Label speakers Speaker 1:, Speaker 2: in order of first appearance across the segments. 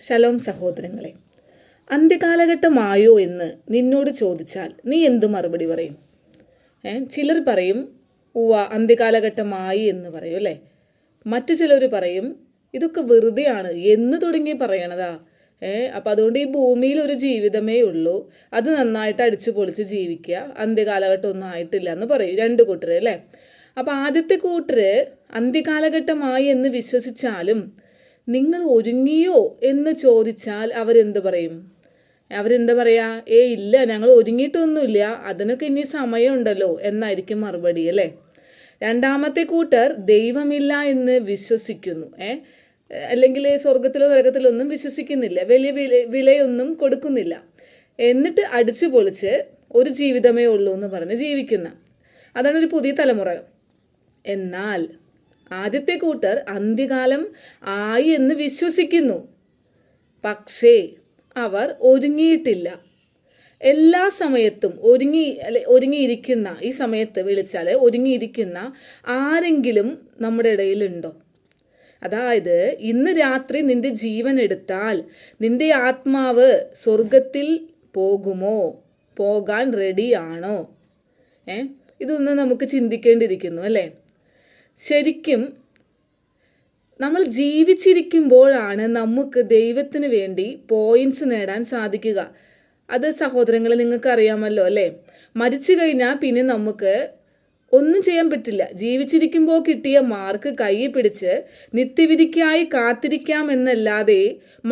Speaker 1: Shalom സഹോദരങ്ങളെ, അന്ത്യകാലഘട്ടമായോ എന്ന് നിന്നോട് ചോദിച്ചാൽ നീ എന്ത് മറുപടി പറയും? ചിലർ പറയും അന്ത്യകാലഘട്ടമായി എന്ന് പറയും അല്ലേ. മറ്റു ചിലർ പറയും ഇതൊക്കെ വെറുതെയാണ്, എന്ന് തുടങ്ങി പറയണതാ. അപ്പം അതുകൊണ്ട് ഈ ഭൂമിയിൽ ഒരു ജീവിതമേ ഉള്ളൂ, അത് നന്നായിട്ട് അടിച്ചു പൊളിച്ച് ജീവിക്കുക, അന്ത്യകാലഘട്ടം ഒന്നും ആയിട്ടില്ല എന്ന് പറയും രണ്ട് കൂട്ടർ അല്ലേ. അപ്പം ആദ്യത്തെ കൂട്ടർ അന്ത്യകാലഘട്ടമായി എന്ന് വിശ്വസിച്ചാലും നിങ്ങൾ ഒരുങ്ങിയോ എന്ന് ചോദിച്ചാൽ അവരെന്ത് പറയും? അവരെന്താ പറയാ? ഇല്ല, ഞങ്ങൾ ഒരുങ്ങിയിട്ടൊന്നുമില്ല, അതിനൊക്കെ ഇനി സമയമുണ്ടല്ലോ എന്നായിരിക്കും മറുപടി അല്ലേ. രണ്ടാമത്തെ കൂട്ടർ ദൈവമില്ല എന്ന് വിശ്വസിക്കുന്നു, അല്ലെങ്കിൽ സ്വർഗത്തിലോ നരകത്തിലോ ഒന്നും വിശ്വസിക്കുന്നില്ല, വലിയ വിലയൊന്നും കൊടുക്കുന്നില്ല, എന്നിട്ട് അടിച്ചു പൊളിച്ച് ഒരു ജീവിതമേ ഉള്ളൂ എന്ന് പറഞ്ഞ് ജീവിക്കുന്ന, അതാണ് ഒരു പുതിയ തലമുറ. എന്നാൽ ആദ്യത്തെ കൂട്ടർ അന്ത്യകാലം ആയി എന്ന് വിശ്വസിക്കുന്നു, പക്ഷേ അവർ ഒരുങ്ങിയിട്ടില്ല. എല്ലാ സമയത്തും ഒരുങ്ങിയിരിക്കുന്ന ഈ സമയത്ത് വിളിച്ചാൽ ഒരുങ്ങിയിരിക്കുന്ന ആരെങ്കിലും നമ്മുടെ ഇടയിലുണ്ടോ? അതായത് ഇന്ന് രാത്രി നിന്റെ ജീവൻ എടുത്താൽ നിന്റെ ആത്മാവ് സ്വർഗത്തിൽ പോകുമോ? പോകാൻ റെഡിയാണോ? ഇതൊന്ന് നമുക്ക് ചിന്തിക്കേണ്ടിയിരിക്കുന്നു അല്ലേ. ശരിക്കും നമ്മൾ ജീവിച്ചിരിക്കുമ്പോഴാണ് നമുക്ക് ദൈവത്തിന് വേണ്ടി പോയിന്റ്സ് നേടാൻ സാധിക്കുക. അത് സഹോദരങ്ങളെ നിങ്ങൾക്ക് അറിയാമല്ലോ അല്ലേ. മരിച്ചു കഴിഞ്ഞാൽ പിന്നെ നമുക്ക് ഒന്നും ചെയ്യാൻ പറ്റില്ല. ജീവിച്ചിരിക്കുമ്പോൾ കിട്ടിയ മാർക്ക് കയ്യിൽ പിടിച്ച് നിത്യവിധിക്കായി കാത്തിരിക്കാമെന്നല്ലാതെ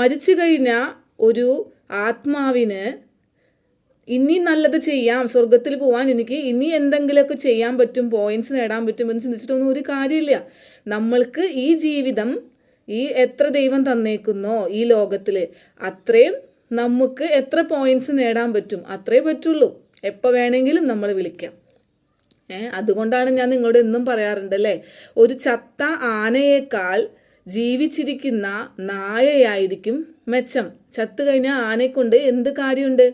Speaker 1: മരിച്ചു കഴിഞ്ഞാൽ ഒരു ആത്മാവിന് ഇനി നല്ലത് ചെയ്യാം, സ്വർഗത്തിൽ പോകാൻ എനിക്ക് ഇനി എന്തെങ്കിലുമൊക്കെ ചെയ്യാൻ പറ്റും, പോയിന്റ്സ് നേടാൻ പറ്റുമെന്ന് ചിന്തിച്ചിട്ടൊന്നും ഒരു കാര്യമില്ല. നമ്മൾക്ക് ഈ ജീവിതം എത്ര ദൈവം തന്നേക്കുന്നോ ഈ ലോകത്തിൽ, അത്രയും നമുക്ക് എത്ര പോയിന്റ്സ് നേടാൻ പറ്റും അത്രേ പറ്റുള്ളൂ. എപ്പോൾ വേണമെങ്കിലും നമ്മൾ വിളിക്കാം. അതുകൊണ്ടാണ് ഞാൻ നിങ്ങളോട് എന്നും പറയാറുണ്ടല്ലേ, ഒരു ചത്ത ആനയേക്കാൾ ജീവിച്ചിരിക്കുന്ന നായയായിരിക്കും മെച്ചം. ചത്തു കഴിഞ്ഞാൽ ആനയെക്കൊണ്ട് എന്ത് കാര്യമുണ്ട്?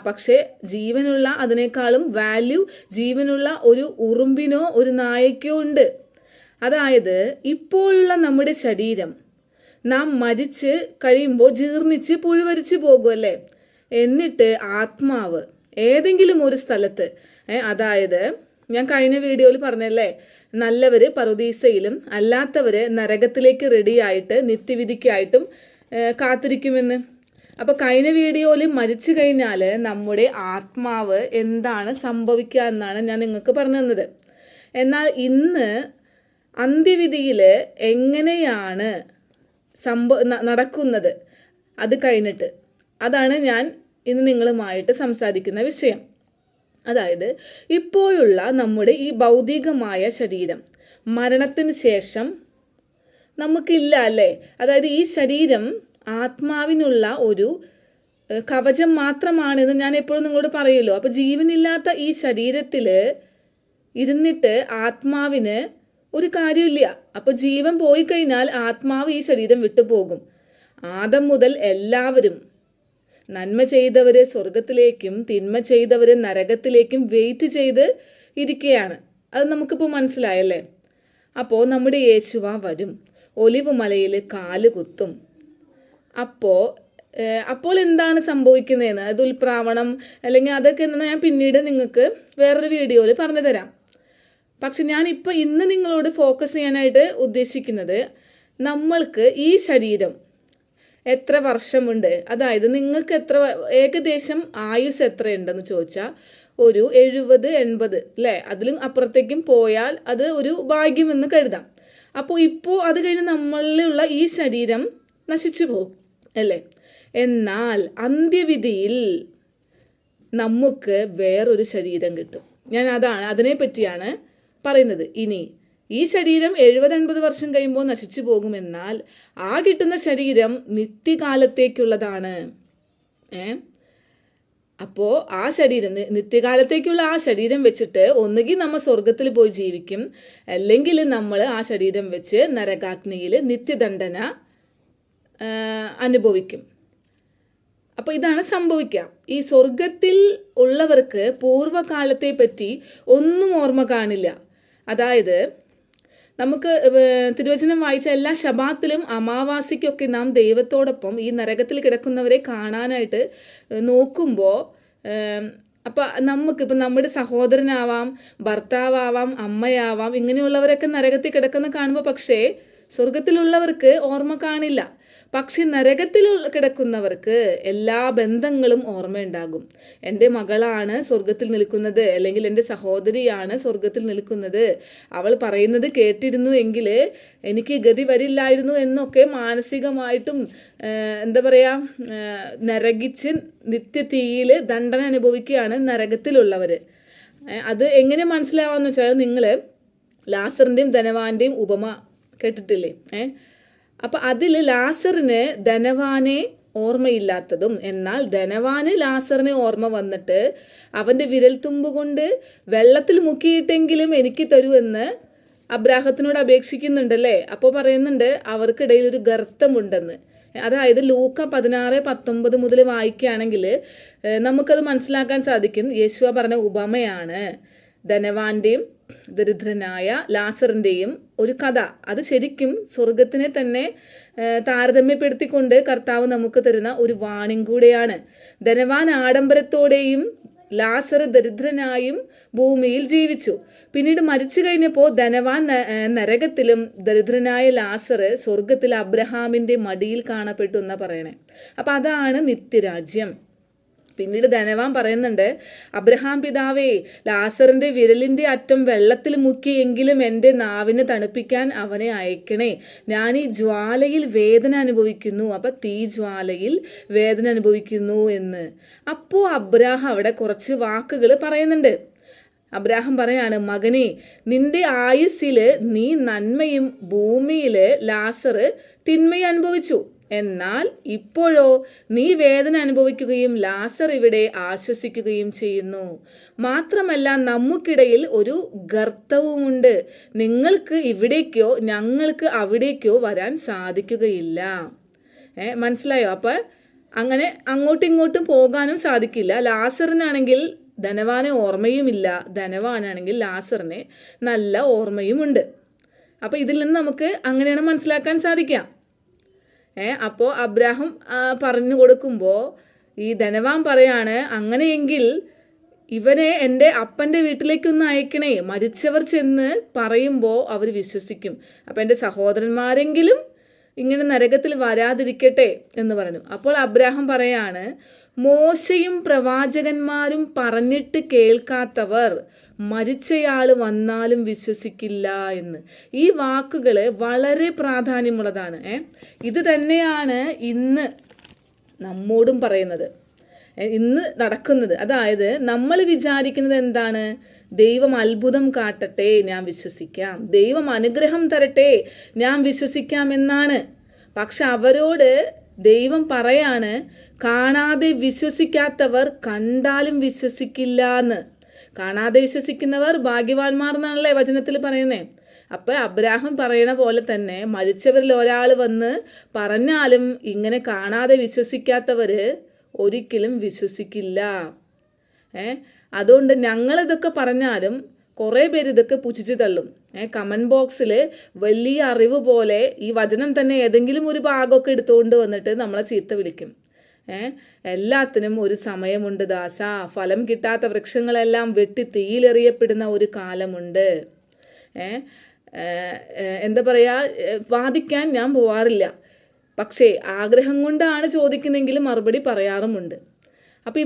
Speaker 1: പക്ഷേ ജീവനുള്ള അതിനേക്കാളും വാല്യൂ ജീവനുള്ള ഒരു ഉറുമ്പിനോ ഒരു നായയ്ക്കോ ഉണ്ട്. അതായത് ഇപ്പോഴുള്ള നമ്മുടെ ശരീരം നാം മരിച്ച് കഴിയുമ്പോൾ ജീർണിച്ച് പുഴുവരിച്ച് പോകുമല്ലേ. എന്നിട്ട് ആത്മാവ് ഏതെങ്കിലും ഒരു സ്ഥലത്ത്, അതായത് ഞാൻ കഴിഞ്ഞ വീഡിയോയിൽ പറഞ്ഞല്ലേ, നല്ലവർ പറുദീസയിലും അല്ലാത്തവർ നരകത്തിലേക്ക് റെഡിയായിട്ട് നിത്യവിധിക്കായിട്ടും കാത്തിരിക്കുമെന്ന്. അപ്പോൾ കഴിഞ്ഞ വീഡിയോയിൽ മരിച്ചു കഴിഞ്ഞാൽ നമ്മുടെ ആത്മാവ് എന്താണ് സംഭവിക്കുക എന്നാണ് ഞാൻ നിങ്ങൾക്ക് പറഞ്ഞു തന്നത്. എന്നാൽ ഇന്ന് അന്ത്യവിധിയിൽ എങ്ങനെയാണ് നടക്കുന്നത് അത് കഴിഞ്ഞിട്ട്, അതാണ് ഞാൻ ഇന്ന് നിങ്ങളുമായിട്ട് സംസാരിക്കുന്ന വിഷയം. അതായത് ഇപ്പോഴുള്ള നമ്മുടെ ഈ ഭൗതികമായ ശരീരം മരണത്തിന് ശേഷം നമുക്കില്ല അല്ലേ. അതായത് ഈ ശരീരം ആത്മാവിനുള്ള ഒരു കവചം മാത്രമാണെന്ന് ഞാൻ എപ്പോഴും നിങ്ങളോട് പറയുമല്ലോ. അപ്പോൾ ജീവനില്ലാത്ത ഈ ശരീരത്തിൽ ഇരുന്നിട്ട് ആത്മാവിന് ഒരു കാര്യമില്ല. അപ്പോൾ ജീവൻ പോയി കഴിഞ്ഞാൽ ആത്മാവ് ഈ ശരീരം വിട്ടുപോകും. ആദം മുതൽ എല്ലാവരും നന്മ ചെയ്തവർ സ്വർഗത്തിലേക്കും തിന്മ ചെയ്തവർ നരകത്തിലേക്കും വെയിറ്റ് ചെയ്ത് ഇരിക്കുകയാണ്. അത് നമുക്കിപ്പോൾ മനസ്സിലായല്ലേ. അപ്പോൾ നമ്മുടെ യേശുവ വരും, ഒലിവ് മലയിൽ കാല് കുത്തും. അപ്പോൾ എന്താണ് സംഭവിക്കുന്നതെന്ന്, അത് ഉൽപ്രാവണം അല്ലെങ്കിൽ അതൊക്കെ എന്താ ഞാൻ പിന്നീട് നിങ്ങൾക്ക് വേറൊരു വീഡിയോയിൽ പറഞ്ഞു തരാം. പക്ഷെ ഞാനിപ്പോൾ ഇന്ന് നിങ്ങളോട് ഫോക്കസ് ചെയ്യാനായിട്ട് ഉദ്ദേശിക്കുന്നത്, നമ്മൾക്ക് ഈ ശരീരം എത്ര വർഷമുണ്ട്, അതായത് നിങ്ങൾക്ക് എത്ര ഏകദേശം ആയുസ് എത്രയുണ്ടെന്ന് ചോദിച്ചാൽ ഒരു 70-80 അല്ലേ, അതിലും അപ്പുറത്തേക്കും പോയാൽ അത് ഒരു ഭാഗ്യമെന്ന് കരുതാം. അപ്പോൾ ഇപ്പോൾ അത് കഴിഞ്ഞ് നമ്മളിലുള്ള ഈ ശരീരം നശിച്ചു പോകും അല്ലേ. എന്നാൽ അന്ത്യവിധിയിൽ നമുക്ക് വേറൊരു ശരീരം കിട്ടും. ഞാൻ അതിനെപ്പറ്റിയാണ് പറയുന്നത്. ഇനി ഈ ശരീരം 70-80 വർഷം കഴിയുമ്പോൾ നശിച്ചു പോകുമെന്നാൽ ആ കിട്ടുന്ന ശരീരം നിത്യകാലത്തേക്കുള്ളതാണ്. അപ്പോൾ ആ ശരീരം നിത്യകാലത്തേക്കുള്ള ആ ശരീരം വെച്ചിട്ട് ഒന്നുകിൽ നമ്മൾ സ്വർഗത്തിൽ പോയി ജീവിക്കും, അല്ലെങ്കിൽ നമ്മൾ ആ ശരീരം വെച്ച് നരകാഗ്നിയിൽ നിത്യദണ്ഡന അനുഭവിക്കും. അപ്പോൾ ഇതാണ് സംഭവിക്കുക. ഈ സ്വർഗത്തിൽ ഉള്ളവർക്ക് പൂർവ്വകാലത്തെ പറ്റി ഒന്നും ഓർമ്മ കാണില്ല. അതായത് നമുക്ക് തിരുവചനം വായിച്ച എല്ലാ ശബാത്തിലും അമാവാസിക്കൊക്കെ നാം ദൈവത്തോടൊപ്പം ഈ നരകത്തിൽ കിടക്കുന്നവരെ കാണാനായിട്ട് നോക്കുമ്പോൾ അപ്പം നമുക്കിപ്പം നമ്മുടെ സഹോദരനാവാം, ഭർത്താവാം, അമ്മയാവാം, ഇങ്ങനെയുള്ളവരൊക്കെ നരകത്തിൽ കിടക്കുന്ന കാണുമ്പോൾ പക്ഷേ സ്വർഗത്തിലുള്ളവർക്ക് ഓർമ്മ കാണില്ല. പക്ഷെ നരകത്തിൽ കിടക്കുന്നവർക്ക് എല്ലാ ബന്ധങ്ങളും ഓർമ്മയുണ്ടാകും. എൻ്റെ മകളാണ് സ്വർഗത്തിൽ നിൽക്കുന്നത്, അല്ലെങ്കിൽ എൻ്റെ സഹോദരിയാണ് സ്വർഗത്തിൽ നിൽക്കുന്നത്, അവൾ പറയുന്നത് കേട്ടിരുന്നു എങ്കിൽ എനിക്ക് ഗതി വരില്ലായിരുന്നു എന്നൊക്കെ മാനസികമായിട്ടും എന്താ പറയുക, നരകിച്ച് നിത്യതീയിൽ ദണ്ഡന അനുഭവിക്കുകയാണ് നരകത്തിലുള്ളവർ. അത് എങ്ങനെ മനസ്സിലാവാന്ന് വെച്ചാൽ, നിങ്ങൾ ലാസറിൻ്റെയും ധനവാന്റെയും ഉപമ കേട്ടിട്ടില്ലേ? അപ്പം അതിൽ ലാസറിന് ധനവാനെ ഓർമ്മയില്ലാത്തതും എന്നാൽ ധനവാന് ലാസറിനെ ഓർമ്മ വന്നിട്ട് അവൻ്റെ വിരൽത്തുമ്പ് കൊണ്ട് വെള്ളത്തിൽ മുക്കിയിട്ടെങ്കിലും എനിക്ക് തരൂ എന്ന് അബ്രാഹത്തിനോട് അപേക്ഷിക്കുന്നുണ്ടല്ലേ. അപ്പോൾ പറയുന്നുണ്ട് അവർക്കിടയിൽ ഒരു ഗർത്തമുണ്ടെന്ന്. അതായത് ലൂക്ക 16:19 മുതൽ വായിക്കുകയാണെങ്കിൽ നമുക്കത് മനസ്സിലാക്കാൻ സാധിക്കും. യേശുവ പറഞ്ഞ ഉപമയാണ് ധനവാന്റെയും ദരിദ്രനായ ലാസറിൻ്റെയും ഒരു കഥ. അത് ശരിക്കും സ്വർഗത്തിനെ തന്നെ താരതമ്യപ്പെടുത്തിക്കൊണ്ട് കർത്താവ് നമുക്ക് തരുന്ന ഒരു വാണിംഗ് കൂടെയാണ്. ധനവാൻ ആഡംബരത്തോടെയും ലാസർ ദരിദ്രനായും ഭൂമിയിൽ ജീവിച്ചു. പിന്നീട് മരിച്ചു കഴിഞ്ഞപ്പോൾ ധനവാൻ നരകത്തിലും ദരിദ്രനായ ലാസർ സ്വർഗത്തിൽ അബ്രഹാമിൻ്റെ മടിയിൽ കാണപ്പെട്ടു എന്നാണ് പറയണേ. അപ്പം അതാണ് നിത്യരാജ്യം. പിന്നീട് ധനവാൻ പറയുന്നുണ്ട്, അബ്രഹാം പിതാവേ, ലാസറിൻ്റെ വിരലിൻ്റെ അറ്റം വെള്ളത്തിൽ മുക്കിയെങ്കിലും എൻ്റെ നാവിന് തണുപ്പിക്കാൻ അവനെ അയക്കണേ. ഞാൻ ഈ ജ്വാലയിൽ വേദന അനുഭവിക്കുന്നു. അപ്പം തീ ജ്വാലയിൽ വേദന അനുഭവിക്കുന്നു എന്ന്. അപ്പോൾ അബ്രാഹാം അവിടെ കുറച്ച് വാക്കുകൾ പറയുന്നുണ്ട്. അബ്രാഹാം പറയാണ്, മകനെ, നിന്റെ ആയുസ്സിൽ നീ നന്മയും ഭൂമിയിൽ ലാസർ തിന്മയും അനുഭവിച്ചു. എന്നാൽ ഇപ്പോഴോ നീ വേദന അനുഭവിക്കുകയും ലാസർ ഇവിടെ ആശ്വസിക്കുകയും ചെയ്യുന്നു. മാത്രമല്ല നമുക്കിടയിൽ ഒരു ഗർത്തവുമുണ്ട്. നിങ്ങൾക്ക് ഇവിടേക്കോ ഞങ്ങൾക്ക് അവിടേക്കോ വരാൻ സാധിക്കുകയില്ല. മനസ്സിലായോ? അപ്പം അങ്ങനെ അങ്ങോട്ടും ഇങ്ങോട്ടും പോകാനും സാധിക്കില്ല. ലാസറിനാണെങ്കിൽ ധനവാനെ ഓർമ്മയുമില്ല, ധനവാനാണെങ്കിൽ ലാസറിനെ നല്ല ഓർമ്മയുമുണ്ട്. അപ്പോൾ ഇതിൽ നിന്ന് നമുക്ക് അങ്ങനെയാണ് മനസ്സിലാക്കാൻ സാധിക്കാം. അപ്പോൾ അബ്രാഹാം പറഞ്ഞു കൊടുക്കുമ്പോൾ ഈ ധനവാൻ പറയാണ്, അങ്ങനെയെങ്കിൽ ഇവനെ എൻ്റെ അപ്പൻ്റെ വീട്ടിലേക്കൊന്ന് അയക്കണേ. മരിച്ചവർ ചെന്ന് പറയുമ്പോൾ അവർ വിശ്വസിക്കും. അപ്പം എൻ്റെ സഹോദരന്മാരെങ്കിലും ഇങ്ങനെ നരകത്തിൽ വരാതിരിക്കട്ടെ എന്ന് പറഞ്ഞു. അപ്പോൾ അബ്രാഹാം പറയാണ്, മോശയും പ്രവാചകന്മാരും പറഞ്ഞിട്ട് കേൾക്കാത്തവർ മരിച്ചയാൾ വന്നാലും വിശ്വസിക്കില്ല എന്ന്. ഈ വാക്കുകൾ വളരെ പ്രാധാന്യമുള്ളതാണ്. ഇത് തന്നെയാണ് ഇന്ന് നമ്മോടും പറയുന്നത്, ഇന്ന് നടക്കുന്നത്. അതായത് നമ്മൾ വിചാരിക്കുന്നത് എന്താണ്? ദൈവം അത്ഭുതം കാട്ടട്ടെ, ഞാൻ വിശ്വസിക്കാം. ദൈവം അനുഗ്രഹം തരട്ടെ, ഞാൻ വിശ്വസിക്കാം എന്നാണ്. പക്ഷെ അവരോട് ദൈവം പറയാണ്, കാണാതെ വിശ്വസിക്കാത്തവർ കണ്ടാലും വിശ്വസിക്കില്ല എന്ന്. കാണാതെ വിശ്വസിക്കുന്നവർ ഭാഗ്യവാന്മാർ എന്നാണല്ലേ വചനത്തിൽ പറയുന്നേ. അപ്പം അബ്രാഹാം പറയണ പോലെ തന്നെ മരിച്ചവരിൽ ഒരാൾ വന്ന് പറഞ്ഞാലും ഇങ്ങനെ കാണാതെ വിശ്വസിക്കാത്തവർ ഒരിക്കലും വിശ്വസിക്കില്ല. അതുകൊണ്ട് ഞങ്ങളിതൊക്കെ പറഞ്ഞാലും കുറേ പേര് ഇതൊക്കെ പുച്ഛിച്ച് തള്ളും. കമൻറ്റ് ബോക്സിൽ വലിയ അറിവ് പോലെ ഈ വചനം തന്നെ ഏതെങ്കിലും ഒരു ഭാഗമൊക്കെ എടുത്തുകൊണ്ട് വന്നിട്ട് നമ്മളെ ചീത്ത വിളിക്കും. എല്ലാത്തിനും ഒരു സമയമുണ്ട് ദാസ. ഫലം കിട്ടാത്ത വൃക്ഷങ്ങളെല്ലാം വെട്ടി തീയിലെറിയപ്പെടുന്ന ഒരു കാലമുണ്ട്. എന്താ പറയുക, വാദിക്കാൻ ഞാൻ പോവാറില്ല. പക്ഷേ ആഗ്രഹം കൊണ്ടാണ് ചോദിക്കുന്നതെങ്കിൽ മറുപടി പറയാറുമുണ്ട്. അപ്പം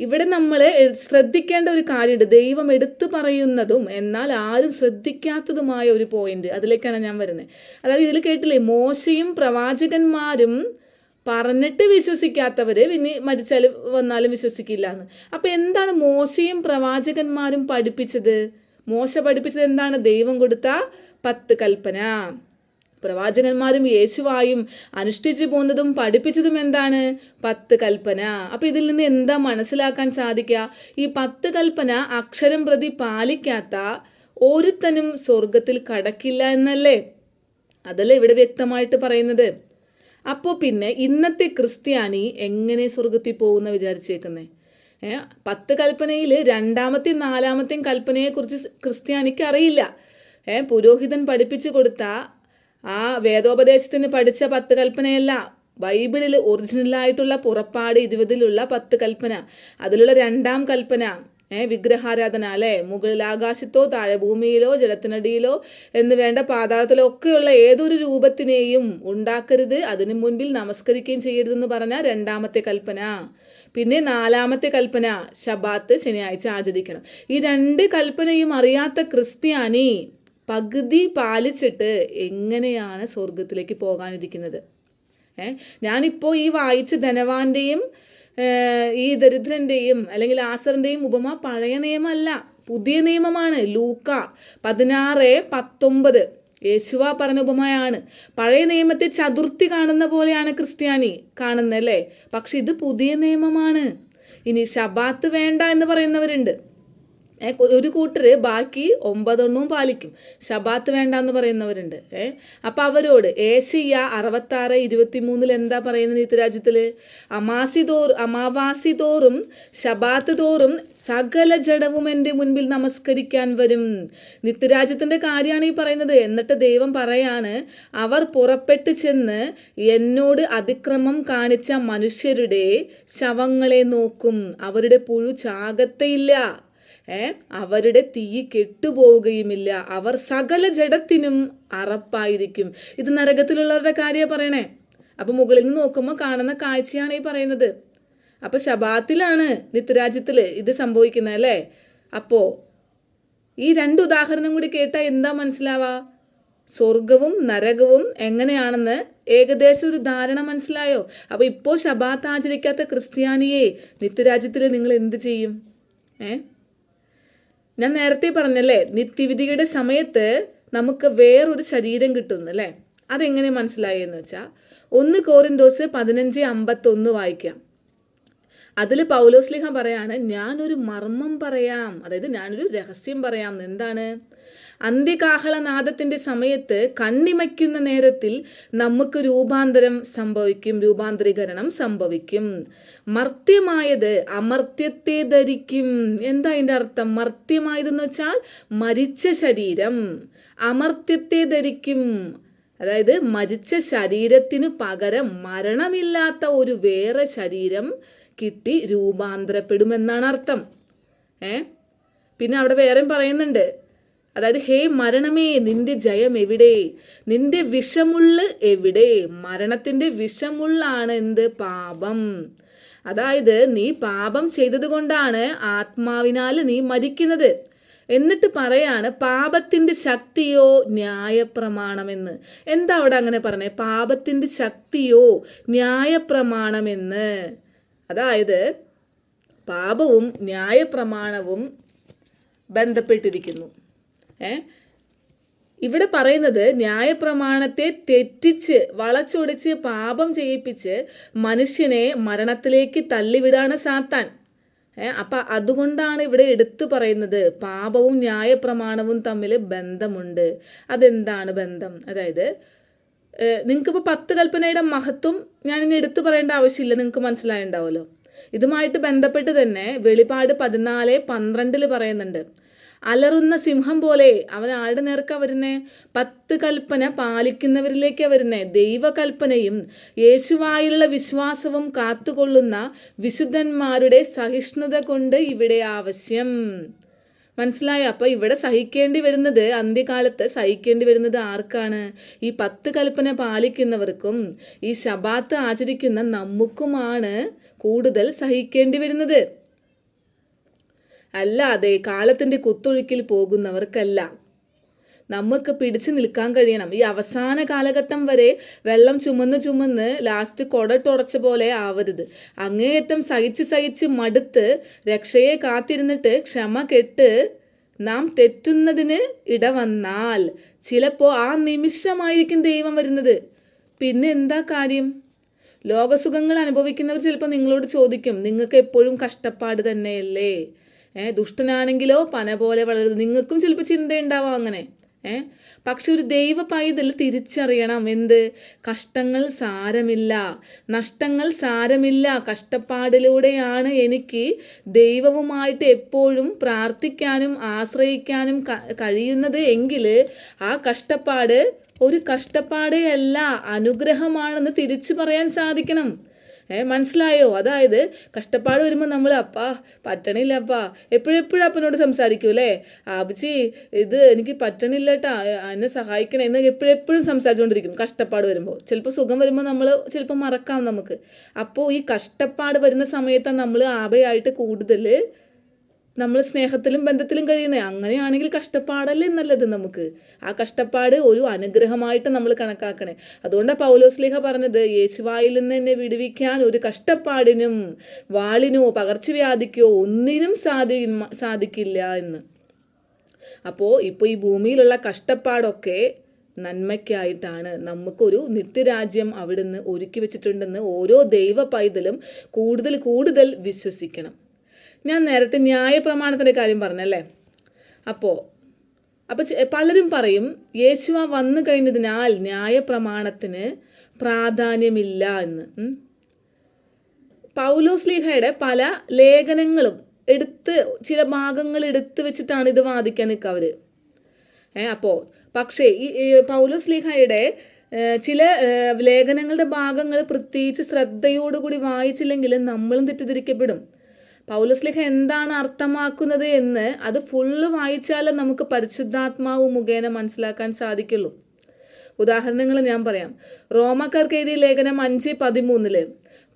Speaker 1: ഇവിടെ നമ്മൾ ശ്രദ്ധിക്കേണ്ട ഒരു കാര്യമുണ്ട്. ദൈവം എടുത്തു പറയുന്നതും എന്നാൽ ആരും ശ്രദ്ധിക്കാത്തതുമായ ഒരു പോയിന്റ്, അതിലേക്കാണ് ഞാൻ വരുന്നത്. അതായത് ഇതിൽ കേട്ടില്ലേ, മോശയും പ്രവാചകന്മാരും പറഞ്ഞിട്ട് വിശ്വസിക്കാത്തവർ പിന്നെ മരിച്ചാലും വന്നാലും വിശ്വസിക്കില്ല എന്ന്. അപ്പം എന്താണ് മോശയും പ്രവാചകന്മാരും പഠിപ്പിച്ചത്? മോശ പഠിപ്പിച്ചത് എന്താണ്? ദൈവം കൊടുത്ത 10 കൽപ്പന. പ്രവാചകന്മാരും യേശുവായും അനുഷ്ഠിച്ചു പോകുന്നതും പഠിപ്പിച്ചതും എന്താണ്? 10 കൽപ്പന. അപ്പം ഇതിൽ നിന്ന് എന്താ മനസ്സിലാക്കാൻ സാധിക്കുക? ഈ 10 കൽപ്പന അക്ഷരം പ്രതി പാലിക്കാത്ത ഒരുത്തനും സ്വർഗത്തിൽ കടക്കില്ല എന്നല്ലേ? അതല്ലേ ഇവിടെ വ്യക്തമായിട്ട് പറയുന്നത്. അപ്പോൾ പിന്നെ ഇന്നത്തെ ക്രിസ്ത്യാനി എങ്ങനെ സ്വർഗത്തിൽ പോകുന്ന വിചാരിച്ചേക്കുന്നേ? 10 കൽപ്പനയിൽ 2ാമത്തെയും 4ാമത്തെയും കൽപ്പനയെക്കുറിച്ച് ക്രിസ്ത്യാനിക്ക് അറിയില്ല. പുരോഹിതൻ പഠിപ്പിച്ചു കൊടുത്ത ആ വേദോപദേശത്തിന് പഠിച്ച 10 കൽപ്പനയല്ല, ബൈബിളിൽ ഒറിജിനലായിട്ടുള്ള പുറപ്പാട് 20-ലുള്ള 10 കൽപ്പന. അതിലുള്ള 2ാം കൽപ്പന വിഗ്രഹാരാധന, അല്ലേ? മുകളിൽ ആകാശത്തോ താഴെ ഭൂമിയിലോ ജലത്തിനടിയിലോ എന്ന് വേണ്ട പാതാളത്തിലോ ഒക്കെയുള്ള ഏതൊരു രൂപത്തിനെയും ഉണ്ടാക്കരുത്, അതിനു മുൻപിൽ നമസ്കരിക്കുകയും ചെയ്യരുതെന്ന് പറഞ്ഞ 2ാമത്തെ കൽപ്പന. പിന്നെ 4ാമത്തെ കൽപ്പന ശബാത്ത് ശനിയാഴ്ച ആചരിക്കണം. ഈ 2 കൽപ്പനയും അറിയാത്ത ക്രിസ്ത്യാനി പകുതി പാലിച്ചിട്ട് എങ്ങനെയാണ് സ്വർഗത്തിലേക്ക് പോകാനിരിക്കുന്നത്? ഞാനിപ്പോൾ ഈ വായിച്ച ധനവാന്റെയും ഈ ദരിദ്രൻ്റെയും അല്ലെങ്കിൽ ലാസറിൻ്റെയും ഉപമ പഴയ നിയമമല്ല, പുതിയ നിയമമാണ്. ലൂക്ക 16:19 യേശുവ പറഞ്ഞ ഉപമയാണ്. പഴയ നിയമത്തെ ചതുർത്ഥി കാണുന്ന പോലെയാണ് ക്രിസ്ത്യാനി കാണുന്നത്, അല്ലേ? പക്ഷെ ഇത് പുതിയ നിയമമാണ്. ഇനി ശബാത്ത് വേണ്ട എന്ന് പറയുന്നവരുണ്ട്. ഒരു കൂട്ടർ ബാക്കി 9 പാലിക്കും, ശബാത്ത് വേണ്ട എന്ന് പറയുന്നവരുണ്ട്. അപ്പം അവരോട് ഏശയ്യ 66:23 എന്താ പറയുന്നത്? നിത്യരാജ്യത്തിൽ അമാവാസി തോറും ശബാത്ത് തോറും സകല ജഡവും എൻ്റെ മുൻപിൽ നമസ്കരിക്കാൻ വരും. നിത്യരാജ്യത്തിൻ്റെ കാര്യമാണ് ഈ പറയുന്നത്. എന്നിട്ട് ദൈവം പറയാണ്, അവർ പുറപ്പെട്ട് ചെന്ന് എന്നോട് അതിക്രമം കാണിച്ച മനുഷ്യരുടെ ശവങ്ങളെ നോക്കും, അവരുടെ പുഴു ചാകത്തയില്ല, അവരുടെ തീ കെട്ടുപോവുകയുമില്ല, അവർ സകല ജഡത്തിനും അറപ്പായിരിക്കും. ഇത് നരകത്തിലുള്ളവരുടെ കാര്യമാണ് പറയണേ. അപ്പം മുകളിൽ നിന്ന് നോക്കുമ്പോൾ കാണുന്ന കാഴ്ചയാണ് ഈ പറയുന്നത്. അപ്പം ശബാത്തിലാണ് നിത്യരാജ്യത്തിൽ ഇത് സംഭവിക്കുന്നത്, അല്ലേ? അപ്പോൾ ഈ 2 ഉദാഹരണം കൂടി കേട്ടാൽ എന്താ മനസ്സിലാവാ? സ്വർഗവും നരകവും എങ്ങനെയാണെന്ന് ഏകദേശം ഒരു ധാരണ മനസ്സിലായോ? അപ്പോൾ ഇപ്പോൾ ശബാത്ത് ആചരിക്കാത്ത ക്രിസ്ത്യാനിയെ നിത്യരാജ്യത്തിൽ നിങ്ങൾ എന്ത് ചെയ്യും? ഞാൻ നേരത്തെ പറഞ്ഞല്ലേ, നിത്യവിധിയുടെ സമയത്ത് നമുക്ക് വേറൊരു ശരീരം കിട്ടുന്നു, അല്ലേ? അതെങ്ങനെ മനസ്സിലായെന്ന് വെച്ചാൽ 1 കോരിന്തോസ് 15:51 വായിക്കാം. അതിൽ പൗലോസ്ലീഹ പറയാണ്, ഞാനൊരു മർമ്മം പറയാം, അതായത് ഞാനൊരു രഹസ്യം പറയാം. എന്താണ്? അന്ത്യകാഹളനാദത്തിൻ്റെ സമയത്ത് കണ്ണിമയ്ക്കുന്ന നേരത്തിൽ നമുക്ക് രൂപാന്തരീകരണം സംഭവിക്കും. മർത്യമായത് അമർത്യത്തെ ധരിക്കും. എന്താ അതിൻ്റെ അർത്ഥം? മർത്യമായതെന്ന് വെച്ചാൽ മരിച്ച ശരീരം അമർത്യത്തെ ധരിക്കും. അതായത് മരിച്ച ശരീരത്തിന് പകരം മരണമില്ലാത്ത ഒരു വേറെ ശരീരം കിട്ടി രൂപാന്തരപ്പെടുമെന്നാണ് അർത്ഥം. പിന്നെ അവിടെ വേറെയും പറയുന്നുണ്ട്, അതായത് ഹേ മരണമേ, നിന്റെ ജയം എവിടെ? നിന്റെ വിഷമുള്ള് എവിടെ? മരണത്തിൻ്റെ വിഷമുള്ളാണ് എന്ത്? പാപം. അതായത് നീ പാപം ചെയ്തത് കൊണ്ടാണ് ആത്മാവിനാൽ നീ മരിക്കുന്നത്. എന്നിട്ട് പറയാണ് പാപത്തിൻ്റെ ശക്തിയോ ന്യായപ്രമാണമെന്ന്. എന്താ അവിടെ അങ്ങനെ പറഞ്ഞേ? പാപത്തിൻ്റെ ശക്തിയോ ന്യായപ്രമാണമെന്ന്. അതായത് പാപവും ന്യായപ്രമാണവും ബന്ധപ്പെട്ടിരിക്കുന്നു. ഇവിടെ പറയുന്നത് ന്യായപ്രമാണത്തെ തെറ്റിച്ച് വളച്ചൊടിച്ച് പാപം ചെയ്യിപ്പിച്ച് മനുഷ്യനെ മരണത്തിലേക്ക് തള്ളിവിടാണ് സാത്താൻ. അപ്പം അതുകൊണ്ടാണ് ഇവിടെ എടുത്തു പറയുന്നത് പാപവും ന്യായപ്രമാണവും തമ്മിൽ ബന്ധമുണ്ട്. അതെന്താണ് ബന്ധം? അതായത് നിങ്ങൾക്കിപ്പോൾ 10 കൽപ്പനയുടെ മഹത്വം ഞാനിനി എടുത്തു പറയേണ്ട ആവശ്യമില്ല, നിങ്ങൾക്ക് മനസ്സിലായിട്ടുണ്ടാവുമല്ലോ. ഇതുമായിട്ട് ബന്ധപ്പെട്ട് തന്നെ വെളിപാട് 14:12 പറയുന്നുണ്ട്, അലറുന്ന സിംഹം പോലെ അവൻ ആരുടെ നേർക്കാ വരുന്നേ? 10 കൽപ്പന പാലിക്കുന്നവരിലേക്കാണ് വരുന്നേ. ദൈവകൽപ്പനയും യേശുവായുള്ള വിശ്വാസവും കാത്തുകൊള്ളുന്ന വിശുദ്ധന്മാരുടെ സഹിഷ്ണുത കൊണ്ട് ഇവിടെ ആവശ്യം. മനസ്സിലായോ? അപ്പോൾ ഇവിടെ സഹിക്കേണ്ടി വരുന്നത്, അന്ത്യകാലത്ത് സഹിക്കേണ്ടി വരുന്നത് ആർക്കാണ്? ഈ 10 കൽപ്പന പാലിക്കുന്നവർക്കും ഈ ശബാത്ത് ആചരിക്കുന്ന നമുക്കുമാണ് കൂടുതൽ സഹിക്കേണ്ടി വരുന്നത്. അല്ലാതെ കാലത്തിൻ്റെ കുത്തൊഴുക്കിൽ പോകുന്നവർക്കല്ല. നമുക്ക് പിടിച്ചു നിൽക്കാൻ കഴിയണം. ഈ അവസാന കാലഘട്ടം വരെ വെള്ളം ചുമന്ന് ലാസ്റ്റ് കൊടട്ടുടച്ച പോലെ ആവരുത്. അങ്ങേയറ്റം സഹിച്ച് മടുത്ത് രക്ഷയെ കാത്തിരുന്നിട്ട് ക്ഷമ കെട്ട് നാം തെറ്റുന്നതിന് ഇടവന്നാൽ ചിലപ്പോൾ ആ നിമിഷമായിരിക്കും ദൈവം വരുന്നത്. പിന്നെ എന്താ കാര്യം? ലോകസുഖങ്ങൾ അനുഭവിക്കുന്നവർ ചിലപ്പോൾ നിങ്ങളോട് ചോദിക്കും, നിങ്ങൾക്ക് എപ്പോഴും കഷ്ടപ്പാട് തന്നെയല്ലേ? ദുഷ്ടനാണെങ്കിലോ പന പോലെ വളരുന്നു. നിങ്ങൾക്കും ചിലപ്പോൾ ചിന്തയുണ്ടാവാം അങ്ങനെ. പക്ഷെ ഒരു ദൈവ പൈതൽ തിരിച്ചറിയണം എന്ത്? കഷ്ടങ്ങൾ സാരമില്ല, നഷ്ടങ്ങൾ സാരമില്ല. കഷ്ടപ്പാടിലൂടെയാണ് എനിക്ക് ദൈവവുമായിട്ട് എപ്പോഴും പ്രാർത്ഥിക്കാനും ആശ്രയിക്കാനും കഴിയുന്നത് എങ്കിൽ ആ കഷ്ടപ്പാട് ഒരു കഷ്ടപ്പാടേ അല്ല, അനുഗ്രഹമാണെന്ന് തിരിച്ചു പറയാൻ സാധിക്കണം. മനസ്സിലായോ? അതായത് കഷ്ടപ്പാട് വരുമ്പോൾ നമ്മൾ അപ്പാ പറ്റണില്ല അപ്പാ എപ്പോഴെപ്പോഴും അപ്പനോട് സംസാരിക്കൂ അല്ലേ? ആബിച്ചി ഇത് എനിക്ക് പറ്റണില്ല കേട്ടാ, എന്നെ സഹായിക്കണേ എന്ന് എപ്പോഴെപ്പോഴും സംസാരിച്ചുകൊണ്ടിരിക്കും. കഷ്ടപ്പാട് വരുമ്പോൾ ചിലപ്പോൾ സുഖം വരുമ്പോൾ നമ്മൾ ചിലപ്പോൾ മറക്കാം നമുക്ക്. അപ്പോൾ ഈ കഷ്ടപ്പാട് വരുന്ന സമയത്താണ് നമ്മൾ ആബയായിട്ട് കൂടുതൽ നമ്മൾ സ്നേഹത്തിലും ബന്ധത്തിലും കഴിയുന്നത്. അങ്ങനെയാണെങ്കിൽ കഷ്ടപ്പാടല്ലേ നല്ലത് നമുക്ക്. ആ കഷ്ടപ്പാട് ഒരു അനുഗ്രഹമായിട്ട് നമ്മൾ കണക്കാക്കണേ. അതുകൊണ്ടാണ് പൗലോസ്ലീഹ പറഞ്ഞത്, യേശുവായിൽ നിന്ന് എന്നെ വിടുവിക്കാൻ ഒരു കഷ്ടപ്പാടിനും വാളിനോ പകർച്ചവ്യാധിക്കോ ഒന്നിനും സാധിക്കില്ല എന്ന്. അപ്പോൾ ഇപ്പോൾ ഈ ഭൂമിയിലുള്ള കഷ്ടപ്പാടൊക്കെ നന്മയ്ക്കായിട്ടാണ്. നമുക്കൊരു നിത്യരാജ്യം അവിടുന്ന് ഒരുക്കി വെച്ചിട്ടുണ്ടെന്ന് ഓരോ ദൈവ പൈതലും കൂടുതൽ കൂടുതൽ വിശ്വസിക്കണം. ഞാൻ നേരത്തെ ന്യായപ്രമാണത്തിൻ്റെ കാര്യം പറഞ്ഞല്ലേ. അപ്പോൾ പലരും പറയും യേശുവ വന്നു കഴിഞ്ഞതിനാൽ ന്യായപ്രമാണത്തിന് പ്രാധാന്യമില്ല എന്ന്. പൗലോസ്ലീഹയുടെ പല ലേഖനങ്ങളും ചില ഭാഗങ്ങൾ എടുത്ത് വെച്ചിട്ടാണ് ഇത് വാദിക്കാൻ നിൽക്കുക അവർ. അപ്പോൾ പക്ഷേ ഈ പൗലോസ്ലീഹയുടെ ചില ലേഖനങ്ങളുടെ ഭാഗങ്ങൾ പ്രത്യേകിച്ച് ശ്രദ്ധയോടുകൂടി വായിച്ചില്ലെങ്കിൽ നമ്മളും തെറ്റിദ്ധരിക്കപ്പെടും. പൗലോസ്ലീഹ എന്താണ് അർത്ഥമാക്കുന്നത് എന്ന് അത് ഫുള്ള് വായിച്ചാലേ നമുക്ക് പരിശുദ്ധാത്മാവ് മുഖേന മനസ്സിലാക്കാൻ സാധിക്കുള്ളൂ. ഉദാഹരണങ്ങൾ ഞാൻ പറയാം. റോമാക്കാർക്ക് എഴുതിയ ലേഖനം 5:13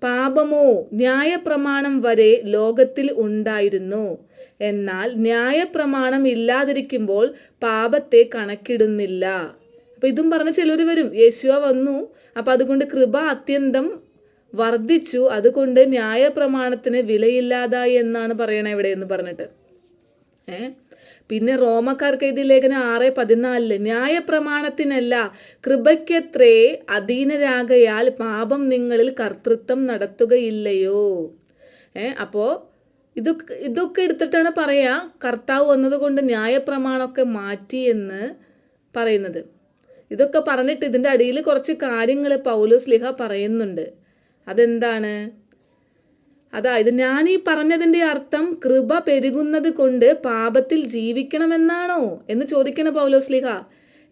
Speaker 1: പാപമോ ന്യായപ്രമാണം വരെ ലോകത്തിൽ ഉണ്ടായിരുന്നു, എന്നാൽ ന്യായപ്രമാണം ഇല്ലാതിരിക്കുമ്പോൾ പാപത്തെ കണക്കിടുന്നില്ല. അപ്പം ഇതും പറഞ്ഞ ചിലർ വരും, യേശുവ വന്നു അപ്പം അതുകൊണ്ട് കൃപ അത്യന്തം വർദ്ധിച്ചു, അതുകൊണ്ട് ന്യായപ്രമാണത്തിന് വിലയില്ലാതായി എന്നാണ് പറയണത് ഇവിടെ എന്ന് പറഞ്ഞിട്ട്. പിന്നെ റോമക്കാർക്ക് എഴുതിയ ലേഖനം 6:14 ന്യായപ്രമാണത്തിനല്ല കൃപയ്ക്കത്രേ അധീനരാകയാൽ പാപം നിങ്ങളിൽ കർത്തൃത്വം നടത്തുകയില്ലയോ. അപ്പോൾ ഇതൊക്കെ എടുത്തിട്ടാണ് പറയാ കർത്താവ് വന്നതുകൊണ്ട് ന്യായപ്രമാണമൊക്കെ മാറ്റി എന്ന് പറയുന്നത്. ഇതൊക്കെ പറഞ്ഞിട്ട് ഇതിൻ്റെ അടിയിൽ കുറച്ച് കാര്യങ്ങൾ പൗലോസ്ലീഹ പറയുന്നുണ്ട്. അതെന്താണ്? അതായത് ഞാൻ ഈ പറഞ്ഞതിൻ്റെ അർത്ഥം കൃപ പെരുകുന്നത് കൊണ്ട് പാപത്തിൽ ജീവിക്കണമെന്നാണോ എന്ന് ചോദിക്കണ പൗലോസ്ലീഹ.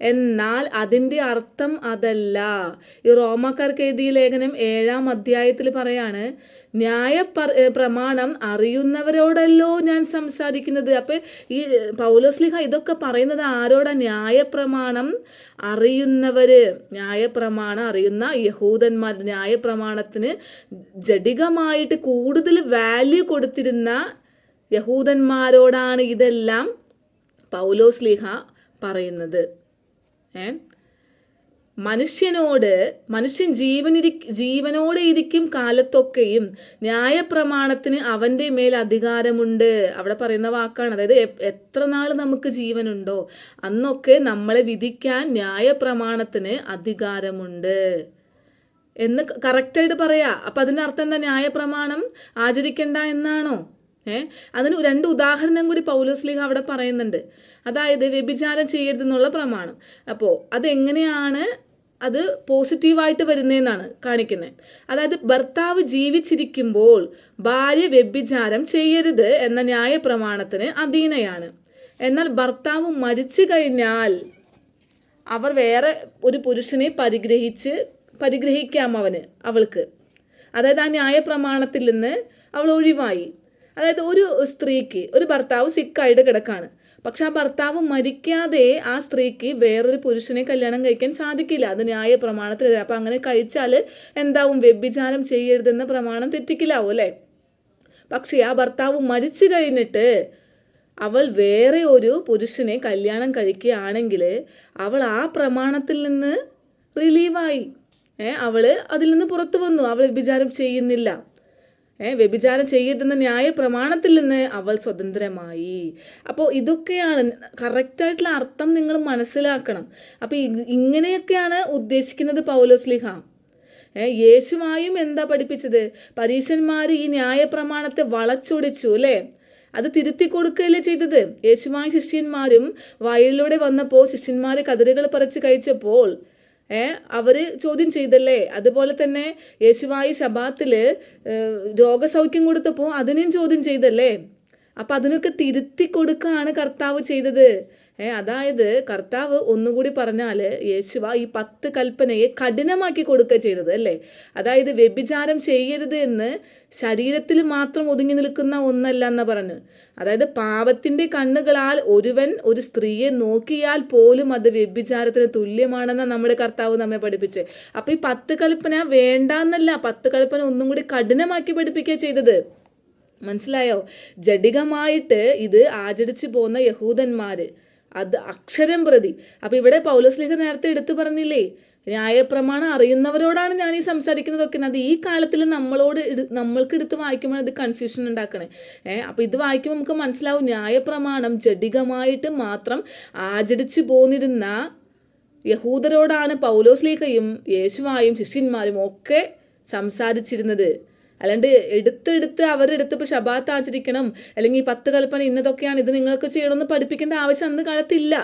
Speaker 1: എന്നാൽ അതിൻ്റെ അർത്ഥം അതല്ല. ഈ റോമാക്കാർക്ക് എഴുതിയ ലേഖനം 7-ാം അധ്യായത്തിൽ പറയാണ്, പ്രമാണം അറിയുന്നവരോടല്ലോ ഞാൻ സംസാരിക്കുന്നത്. അപ്പം ഈ പൗലോസ്ലീഹ ഇതൊക്കെ പറയുന്നത് ആരോടാ? ന്യായപ്രമാണം ന്യായപ്രമാണം അറിയുന്ന യഹൂദന്മാർ, ന്യായപ്രമാണത്തിന് ജഡികമായിട്ട് കൂടുതൽ വാല്യൂ കൊടുത്തിരുന്ന യഹൂദന്മാരോടാണ് ഇതെല്ലാം പൗലോസ്ലീഹ പറയുന്നത്. മനുഷ്യൻ ജീവനോടെ ഇരിക്കും കാലത്തൊക്കെയും ന്യായപ്രമാണത്തിന് അവൻ്റെ മേൽ അധികാരമുണ്ട്. അവിടെ പറയുന്ന വാക്കാണ്. അതായത് എത്ര നാൾ നമുക്ക് ജീവനുണ്ടോ അന്നൊക്കെ നമ്മളെ വിധിക്കാൻ ന്യായപ്രമാണത്തിന് അധികാരമുണ്ട് എന്ന് കറക്റ്റായിട്ട് പറയാ. അപ്പം അതിനർത്ഥം എന്താ? ന്യായപ്രമാണം ആചരിക്കണ്ട എന്നാണോ? അതിന് 2 ഉദാഹരണം കൂടി പൗലോസ്ലീഹ അവിടെ പറയുന്നുണ്ട്. അതായത് വ്യഭിചാരം ചെയ്യരുതെന്നുള്ള പ്രമാണം. അപ്പോൾ അതെങ്ങനെയാണ് അത് പോസിറ്റീവായിട്ട് വരുന്നതെന്നാണ് കാണിക്കുന്നത്. അതായത് ഭർത്താവ് ജീവിച്ചിരിക്കുമ്പോൾ ഭാര്യ വ്യഭിചാരം ചെയ്യരുത് എന്ന ന്യായപ്രമാണത്തിന് അധീനയാണ്. എന്നാൽ ഭർത്താവ് മരിച്ചു കഴിഞ്ഞാൽ അവർ വേറെ ഒരു പുരുഷനെ പരിഗ്രഹിക്കാം അവൾക്ക്. അതായത് ആ ന്യായപ്രമാണത്തിൽ നിന്ന് അവൾ ഒഴിവായി. അതായത് ഒരു സ്ത്രീക്ക് ഒരു ഭർത്താവ് സിക്കായിട്ട് കിടക്കാണ്, പക്ഷെ ആ ഭർത്താവ് മരിക്കാതെ ആ സ്ത്രീക്ക് വേറൊരു പുരുഷനെ കല്യാണം കഴിക്കാൻ സാധിക്കില്ല. അത് ന്യായപ്രമാണത്തിനെതിരെ. അപ്പം അങ്ങനെ കഴിച്ചാൽ എന്താവും? വ്യഭിചാരം ചെയ്യരുതെന്ന പ്രമാണം തെറ്റിക്കില്ലാവും അല്ലേ? പക്ഷേ ആ ഭർത്താവ് മരിച്ചു കഴിഞ്ഞിട്ട് അവൾ വേറെ ഒരു പുരുഷനെ കല്യാണം കഴിക്കുകയാണെങ്കിൽ അവൾ ആ പ്രമാണത്തിൽ നിന്ന് റിലീവായി. അവൾ അതിൽ നിന്ന് പുറത്തു വന്നു. അവൾ വ്യഭിചാരം ചെയ്യുന്നില്ല. വ്യഭിചാരം ചെയ്യരുതെന്ന ന്യായ പ്രമാണത്തിൽ നിന്ന് അവൾ സ്വതന്ത്രമായി. അപ്പോൾ ഇതൊക്കെയാണ് കറക്റ്റായിട്ടുള്ള അർത്ഥം നിങ്ങൾ മനസ്സിലാക്കണം. അപ്പോൾ ഇങ്ങനെയൊക്കെയാണ് ഉദ്ദേശിക്കുന്നത് പൗലോസ്ലീഹ. യേശുവായും എന്താ പഠിപ്പിച്ചത്? പരീശന്മാർ ഈ ന്യായപ്രമാണത്തെ വളച്ചൊടിച്ചു അല്ലേ? അത് തിരുത്തി കൊടുക്കുകയല്ലേ ചെയ്തത്. യേശുവായ ശിഷ്യന്മാരും വയലിലൂടെ വന്നപ്പോൾ ശിഷ്യന്മാർ കതിരുകൾ പറിച്ച് കഴിച്ചപ്പോൾ അവർ ചോദ്യം ചെയ്തല്ലേ. അതുപോലെ തന്നെ യേശുവായി ശബാത്തിൽ രോഗസൗഖ്യം കൊടുത്തപ്പോൾ അതിനെയും ചോദ്യം ചെയ്തല്ലേ. അപ്പം അതിനൊക്കെ തിരുത്തി കൊടുക്കുകയാണ് കർത്താവ് ചെയ്തത്. അതായത് കർത്താവ് ഒന്നുകൂടി പറഞ്ഞാൽ യേശുവ ഈ 10 കൽപ്പനയെ കഠിനമാക്കി കൊടുക്കുക ചെയ്തത് അല്ലേ. അതായത് വ്യഭിചാരം ചെയ്യരുത് എന്ന് ശരീരത്തിൽ മാത്രം ഒതുങ്ങി നിൽക്കുന്ന ഒന്നല്ല എന്ന് പറഞ്ഞു. അതായത് പാപത്തിൻ്റെ കണ്ണുകളാൽ ഒരുവൻ ഒരു സ്ത്രീയെ നോക്കിയാൽ പോലും അത് വ്യഭിചാരത്തിന് തുല്യമാണെന്നാണ് നമ്മുടെ കർത്താവ് നമ്മെ പഠിപ്പിച്ചത്. അപ്പോൾ ഈ 10 കൽപ്പന വേണ്ടാന്നല്ല, 10 കൽപ്പന ഒന്നും കൂടി കഠിനമാക്കി പഠിപ്പിക്കുക ചെയ്തത്. മനസ്സിലായോ? ജഡികമായിട്ട് ഇത് ആചരിച്ചു പോന്ന യഹൂദന്മാർ അത് അക്ഷരം പ്രതി. അപ്പോൾ ഇവിടെ പൗലോസ്ലീഹ നേരത്തെ എടുത്തു പറഞ്ഞില്ലേ, ന്യായപ്രമാണം അറിയുന്നവരോടാണ് ഞാൻ ഈ സംസാരിക്കുന്നതൊക്കെ. അത് ഈ കാലത്തിൽ നമ്മൾക്ക് എടുത്ത് വായിക്കുമ്പോൾ അത് കൺഫ്യൂഷൻ ഉണ്ടാക്കണേ. അപ്പോൾ ഇത് വായിക്കുമ്പോൾ നമുക്ക് മനസ്സിലാവും ന്യായപ്രമാണം ജഡികമായിട്ട് മാത്രം ആചരിച്ചു പോന്നിരുന്ന യഹൂദരോടാണ് പൗലോസ്ലീഹയും യേശുവായും ശിഷ്യന്മാരും ഒക്കെ സംസാരിച്ചിരുന്നത്. അല്ലാണ്ട് അവരെടുത്ത് ഇപ്പോൾ ശബാത്ത് ആചരിക്കണം അല്ലെങ്കിൽ 10 കൽപ്പന ഇന്നതൊക്കെയാണ്, ഇത് നിങ്ങൾക്ക് ചെയ്യണമെന്ന് പഠിപ്പിക്കേണ്ട ആവശ്യം അന്ന് കാലത്തില്ല.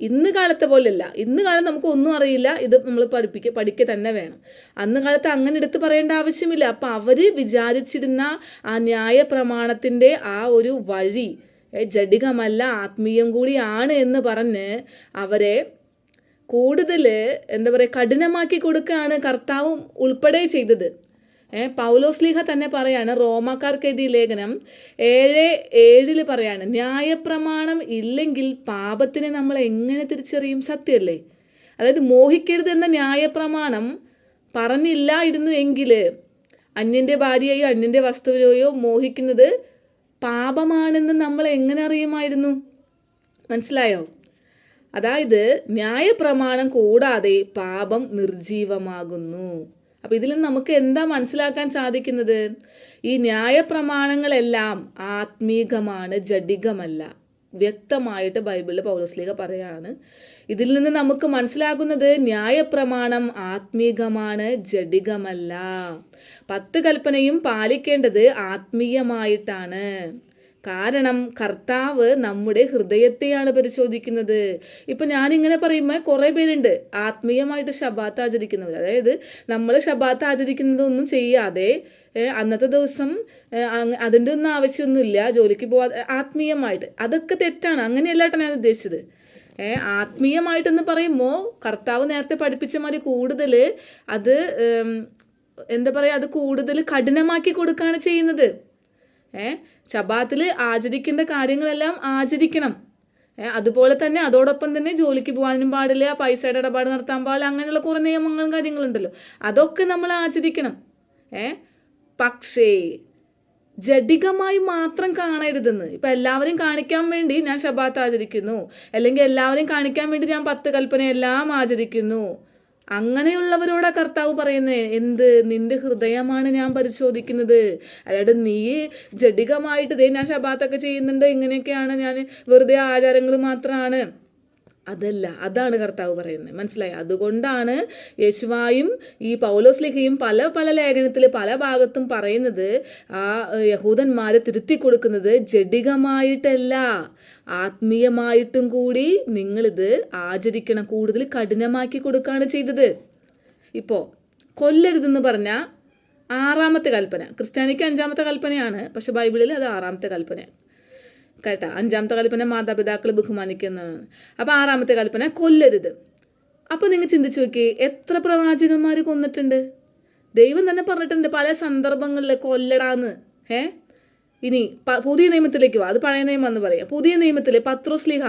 Speaker 1: ഇന്ന് കാലത്തെ പോലെയല്ല. ഇന്ന് കാലം നമുക്ക് ഒന്നും അറിയില്ല, ഇത് നമ്മൾ പഠിക്കുക തന്നെ വേണം. അന്ന് കാലത്ത് അങ്ങനെ എടുത്ത് പറയേണ്ട ആവശ്യമില്ല. അപ്പം അവർ വിചാരിച്ചിരുന്ന ആ ന്യായ പ്രമാണത്തിൻ്റെ ആ ഒരു വഴി ജഡികമല്ല, ആത്മീയം കൂടിയാണ് എന്ന് പറഞ്ഞ് അവരെ കൂടുതൽ കഠിനമാക്കി കൊടുക്കുകയാണ് കർത്താവ് ഉൾപ്പെടെ ചെയ്തത്. പൗലോസ്ലീഹ തന്നെ പറയാണ്, റോമാക്കാർക്ക് എഴുതിയ ലേഖനം 7:7 പറയാണ്, ന്യായപ്രമാണം ഇല്ലെങ്കിൽ പാപത്തിനെ നമ്മൾ എങ്ങനെ തിരിച്ചറിയും? സത്യമല്ലേ? അതായത് മോഹിക്കരുത് എന്ന ന്യായപ്രമാണം പറഞ്ഞില്ലായിരുന്നു എങ്കിൽ അന്യൻ്റെ ഭാര്യയെയോ അന്യൻ്റെ വസ്തുവിനെയോ മോഹിക്കുന്നത് പാപമാണെന്ന് നമ്മൾ എങ്ങനെ അറിയുമായിരുന്നു? മനസ്സിലായോ? അതായത് ന്യായപ്രമാണം കൂടാതെ പാപം നിർജീവമാകുന്നു. അപ്പോൾ ഇതിൽ നമുക്ക് എന്താ മനസ്സിലാക്കാൻ സാധിക്കുന്നത്? ഈ ന്യായപ്രമാണങ്ങളെല്ലാം ആത്മീകമാണ്, ജഡികമല്ല. വ്യക്തമായിട്ട് ബൈബിളിൽ പൗലോസ്ലീഹ പറയാണ്. ഇതിൽ നിന്ന് നമുക്ക് മനസ്സിലാകുന്നത് ന്യായപ്രമാണം ആത്മീകമാണ്, ജഡികമല്ല. 10 കൽപ്പനയും പാലിക്കേണ്ടത് ആത്മീയമായിട്ടാണ്. കാരണം കർത്താവ് നമ്മുടെ ഹൃദയത്തെയാണ് പരിശോധിക്കുന്നത്. ഇപ്പം ഞാനിങ്ങനെ പറയുമ്പോൾ കുറേ പേരുണ്ട് ആത്മീയമായിട്ട് ശബാത്ത് ആചരിക്കുന്നവർ. അതായത് നമ്മൾ ശബാത്ത് ആചരിക്കുന്നതൊന്നും ചെയ്യാതെ അന്നത്തെ ദിവസം അതിൻ്റെ ഒന്നും ആവശ്യമൊന്നുമില്ല, ജോലിക്ക് പോവാതെ ആത്മീയമായിട്ട്. അതൊക്കെ തെറ്റാണ്. അങ്ങനെയല്ലാട്ടാണ് ഞാൻ ഉദ്ദേശിച്ചത്. ആത്മീയമായിട്ടെന്ന് പറയുമ്പോൾ കർത്താവ് നേരത്തെ പഠിപ്പിച്ച മാതിരി കൂടുതൽ അത് അത് കൂടുതൽ കഠിനമാക്കി കൊടുക്കുകയാണ് ചെയ്യുന്നത്. ശബാത്തിൽ ആചരിക്കേണ്ട കാര്യങ്ങളെല്ലാം ആചരിക്കണം. അതുപോലെ തന്നെ അതോടൊപ്പം തന്നെ ജോലിക്ക് പോകാനും പാടില്ല, പൈസയുടെ ഇടപാട് നടത്താൻ പാടില്ല, അങ്ങനെയുള്ള കുറേ നിയമങ്ങളും കാര്യങ്ങളുണ്ടല്ലോ, അതൊക്കെ നമ്മൾ ആചരിക്കണം. പക്ഷേ ജഡികമായി മാത്രം കാണരുതെന്ന്. ഇപ്പം എല്ലാവരെയും കാണിക്കാൻ വേണ്ടി ഞാൻ ശബാത്ത് ആചരിക്കുന്നു, അല്ലെങ്കിൽ എല്ലാവരെയും കാണിക്കാൻ വേണ്ടി ഞാൻ 10 കൽപ്പനയെല്ലാം ആചരിക്കുന്നു, അങ്ങനെയുള്ളവരോടാ കർത്താവ് പറയുന്നത്, നിന്റെ ഹൃദയമാണ് ഞാൻ പരിശോധിക്കുന്നത്. അല്ലാണ്ട് നീ ജഡികമായിട്ട് ഞാൻ ശബാത്തൊക്കെ ചെയ്യുന്നുണ്ട്, ഇങ്ങനെയൊക്കെയാണ്, ഞാൻ വെറുതെ ആചാരങ്ങൾ മാത്രമാണ്, അതല്ല. അതാണ് കർത്താവ് പറയുന്നത്. മനസ്സിലായി? അതുകൊണ്ടാണ് യേശുവായും ഈ പൗലോസ്ലീഹയും പല ലേഖനത്തിൽ പല ഭാഗത്തും പറയുന്നത് ആ യഹൂദന്മാരെ തിരുത്തി കൊടുക്കുന്നത് ജഡികമായിട്ടല്ല, ആത്മീയമായിട്ടും കൂടി നിങ്ങളിത് ആചരിക്കണം, കൂടുതൽ കഠിനമാക്കി കൊടുക്കുകയാണ് ചെയ്തത്. ഇപ്പോൾ കൊല്ലരുതെന്ന് പറഞ്ഞാൽ 6ാമത്തെ കൽപ്പന, ക്രിസ്ത്യാനിക്ക് 5ാമത്തെ കൽപ്പനയാണ്, പക്ഷെ ബൈബിളിൽ അത് 6ാമത്തെ കൽപ്പനയാണ് കേട്ടോ. 5ാമത്തെ കൽപ്പന മാതാപിതാക്കളെ ബഹുമാനിക്കുന്നതാണ്. അപ്പോൾ 6ാമത്തെ കൽപ്പന കൊല്ലരുത്. അപ്പോൾ നിങ്ങൾ ചിന്തിച്ച് നോക്കി, എത്ര പ്രവാചകന്മാർ കൊന്നിട്ടുണ്ട്? ദൈവം തന്നെ പറഞ്ഞിട്ടുണ്ട് പല സന്ദർഭങ്ങളിൽ കൊല്ലടാന്ന്. ഇനി പുതിയ നിയമത്തിലേക്ക് വാ, അത് പഴയ നിയമം എന്ന് പറയാം. പുതിയ നിയമത്തിൽ പത്രോസ്ലീഹ